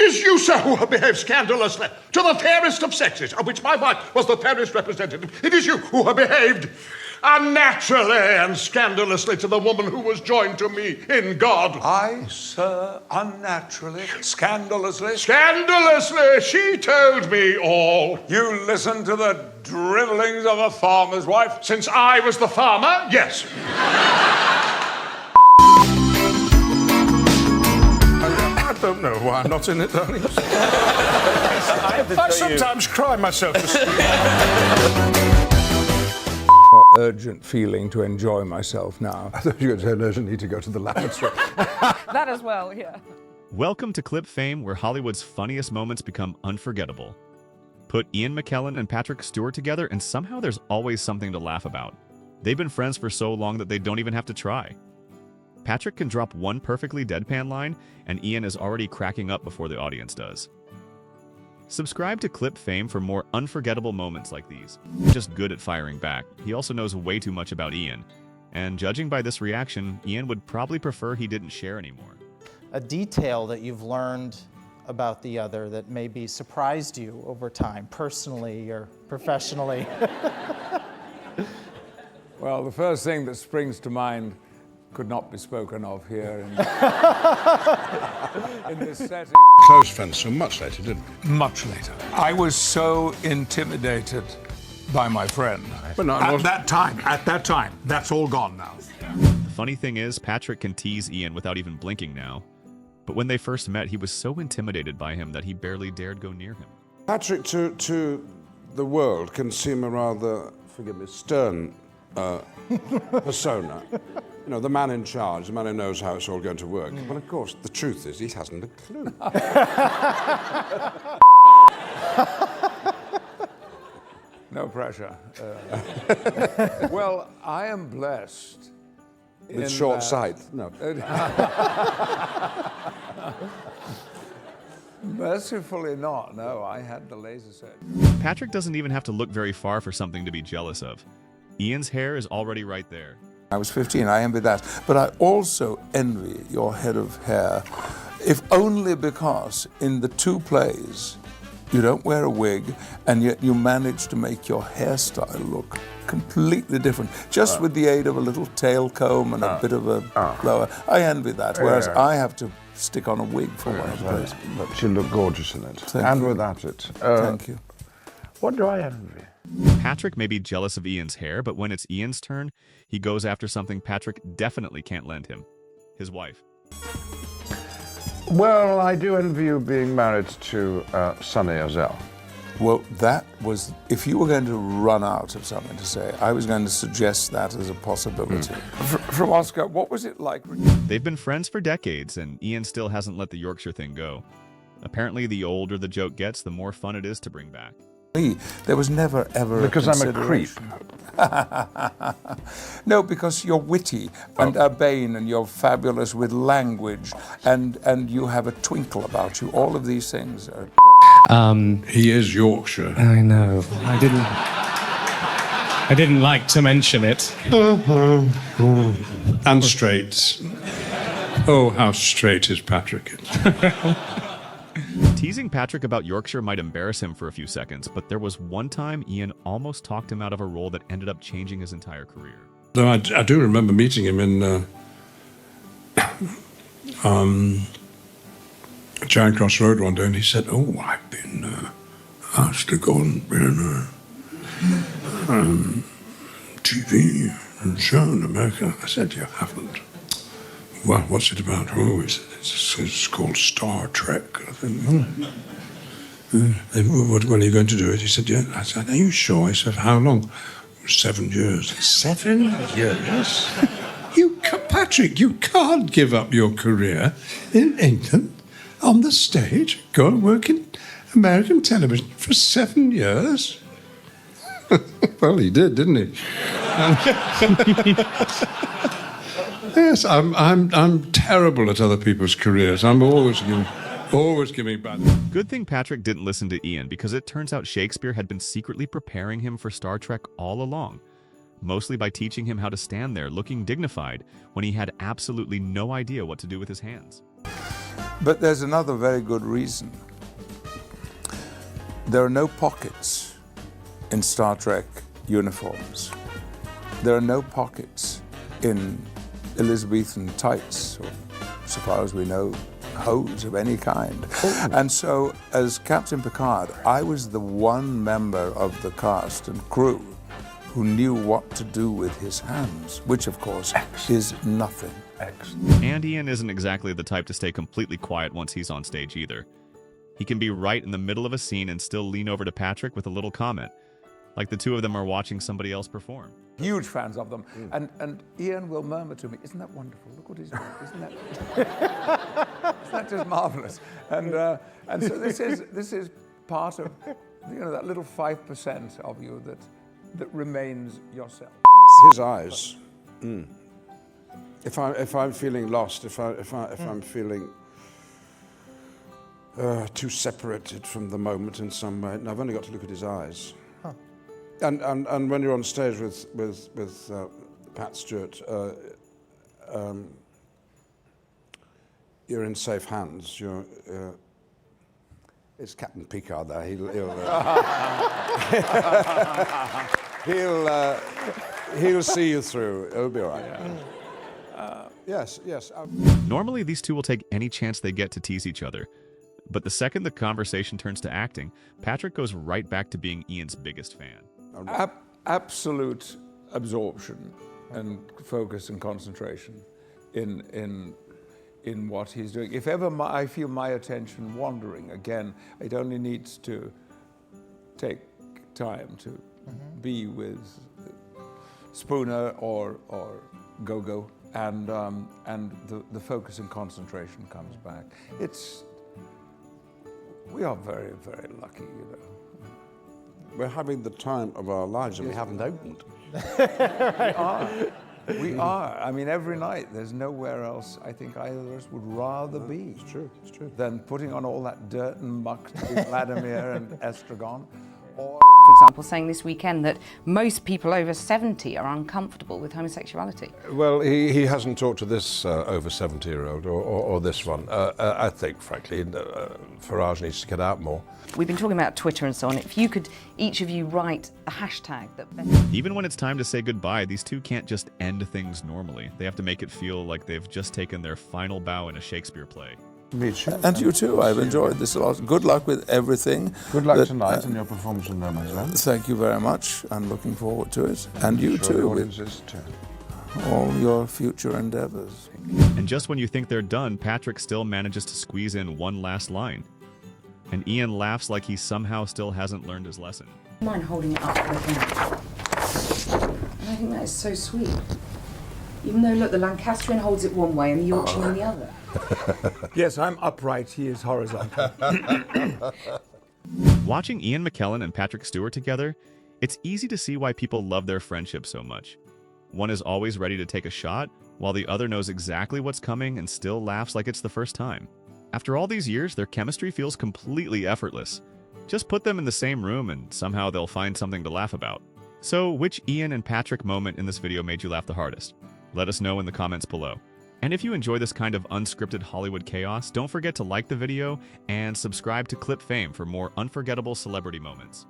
is you, sir, who have behaved scandalously to the fairest of sexes, of which my wife was the fairest representative. It is you who have behaved unnaturally and scandalously to the woman who was joined to me in God. I, sir, unnaturally, scandalously? Scandalously, she told me all. You listened to the dribblings of a farmer's wife? Since I was the farmer, yes. I don't know why I'm not in it, darling. I sometimes cry myself to sleep. Urgent feeling to enjoy myself now. I thought you were going to say an urgent need to go to the lavatory. That as well, yeah. Welcome to Clip Fame, where Hollywood's funniest moments become unforgettable. Put McKellen and Patrick Stewart together, and somehow there's always something to laugh about. They've been friends for so long that they don't even have to try. Patrick can drop one perfectly deadpan line, and Ian is already cracking up before the audience does. Subscribe to Clip Fame for more unforgettable moments like these. He's just good at firing back. He also knows way too much about Ian. And judging by this reaction, Ian would probably prefer he didn't share anymore. A detail that you've learned about the other that maybe surprised you over time, personally or professionally? Well, the first thing that springs to mind could not be spoken of here in this setting. Close friends, so much later, didn't we? Much later. I was so intimidated by my friend. But no, at that time, that's all gone now. The funny thing is, Patrick can tease Ian without even blinking now. But when they first met, he was so intimidated by him that he barely dared go near him. Patrick, to the world, can seem a rather, forgive me, stern persona. You know, the man in charge, the man who knows how it's all going to work. But of course, the truth is, he hasn't a clue. No pressure. Well, I am blessed. With short sight. No. Mercifully not. No, I had the laser set. Patrick doesn't even have to look very far for something to be jealous of. Ian's hair is already right there. I was 15, I envy that. But I also envy your head of hair, if only because in the two plays, you don't wear a wig, and yet you manage to make your hairstyle look completely different, just with the aid of a little tail comb and a bit of a blower. I envy that, whereas I have to stick on a wig for one of the plays. But you look gorgeous in it. Thank you. Without it. Thank you. What do I envy? Patrick may be jealous of Ian's hair, but when it's Ian's turn, he goes after something Patrick definitely can't lend him: his wife. Well, I do envy you being married to Sunny Ozell. Well, that was, if you were going to run out of something to say, I was going to suggest that as a possibility. From Oscar, what was it like? They've been friends for decades, and Ian still hasn't let the Yorkshire thing go. Apparently, the older the joke gets, the more fun it is to bring back. There was never, ever Because I'm a creep. No, because you're witty and urbane, and you're fabulous with language, and you have a twinkle about you. All of these things are... He is Yorkshire. I know. I didn't like to mention it. And straight. Oh, how straight is Patrick? Teasing Patrick about Yorkshire might embarrass him for a few seconds, but there was one time Ian almost talked him out of a role that ended up changing his entire career. Though I do remember meeting him in Charing Cross Road one day, and he said, "Oh, I've been asked to go and be in a TV show in America." I said, "You haven't." "Well, what's it about?" "Oh, it's called Star Trek." I think, when are you going to do it? He said, "Yeah." I said, "Are you sure?" He said, "How long?" 7 years. 7 years? Patrick, you can't give up your career in England on the stage, go and work in American television for 7 years. Well, he did, didn't he? Yes, I'm terrible at other people's careers. I'm always giving bad. Good thing Patrick didn't listen to Ian, because it turns out Shakespeare had been secretly preparing him for Star Trek all along, mostly by teaching him how to stand there looking dignified when he had absolutely no idea what to do with his hands. But there's another very good reason. There are no pockets in Star Trek uniforms. There are no pockets in Elizabethan tights, or, so far as we know, hose of any kind. And so, as Captain Picard, I was the one member of the cast and crew who knew what to do with his hands, which, of course, is nothing. And Ian isn't exactly the type to stay completely quiet once he's on stage either. He can be right in the middle of a scene and still lean over to Patrick with a little comment, like the two of them are watching somebody else perform. Huge fans of them. And Ian will murmur to me, "Isn't that wonderful? Look what he's doing. Isn't that, isn't that just marvelous?" And so this is part of, that little 5% of you that remains yourself. His eyes. If I'm feeling lost, if I'm feeling too separated from the moment in some way, and I've only got to look at his eyes. And when you're on stage with Pat Stewart, you're in safe hands. It's Captain Picard there. He'll see you through. It'll be all right. Yes. Normally, these two will take any chance they get to tease each other. But the second the conversation turns to acting, Patrick goes right back to being Ian's biggest fan. Absolute absorption and focus and concentration in what he's doing. If ever I feel my attention wandering, again, it only needs to take time to be with Spooner or Go-Go, and the focus and concentration comes back. We are very, very lucky, We're having the time of our lives, and we haven't opened. We are. I mean, every night, there's nowhere else I think either of us would rather be. It's true. Than putting on all that dirt and muck to be Vladimir and Estragon. For example, saying this weekend that most people over 70 are uncomfortable with homosexuality. Well, he hasn't talked to this over 70-year-old or this one. I think, frankly, Farage needs to get out more. We've been talking about Twitter and so on. If you could, each of you, write a hashtag that... Even when it's time to say goodbye, these two can't just end things normally. They have to make it feel like they've just taken their final bow in a Shakespeare play. And you too. I've enjoyed this a lot. Good luck with everything. Good luck tonight in your performance in No Man's Land. Thank you very much. I'm looking forward to it. And you too, with all your future endeavors. And just when you think they're done, Patrick still manages to squeeze in one last line. And Ian laughs like he somehow still hasn't learned his lesson. Mind holding it up for a camera. And I think that is so sweet. Even though, look, the Lancastrian holds it one way and the Yorkshireman the other. Yes, I'm upright. He is horizontal. Watching Ian McKellen and Patrick Stewart together, it's easy to see why people love their friendship so much. One is always ready to take a shot, while the other knows exactly what's coming and still laughs like it's the first time. After all these years, their chemistry feels completely effortless. Just put them in the same room and somehow they'll find something to laugh about. So, which Ian and Patrick moment in this video made you laugh the hardest? Let us know in the comments below. And if you enjoy this kind of unscripted Hollywood chaos, don't forget to like the video and subscribe to Clip Fame for more unforgettable celebrity moments.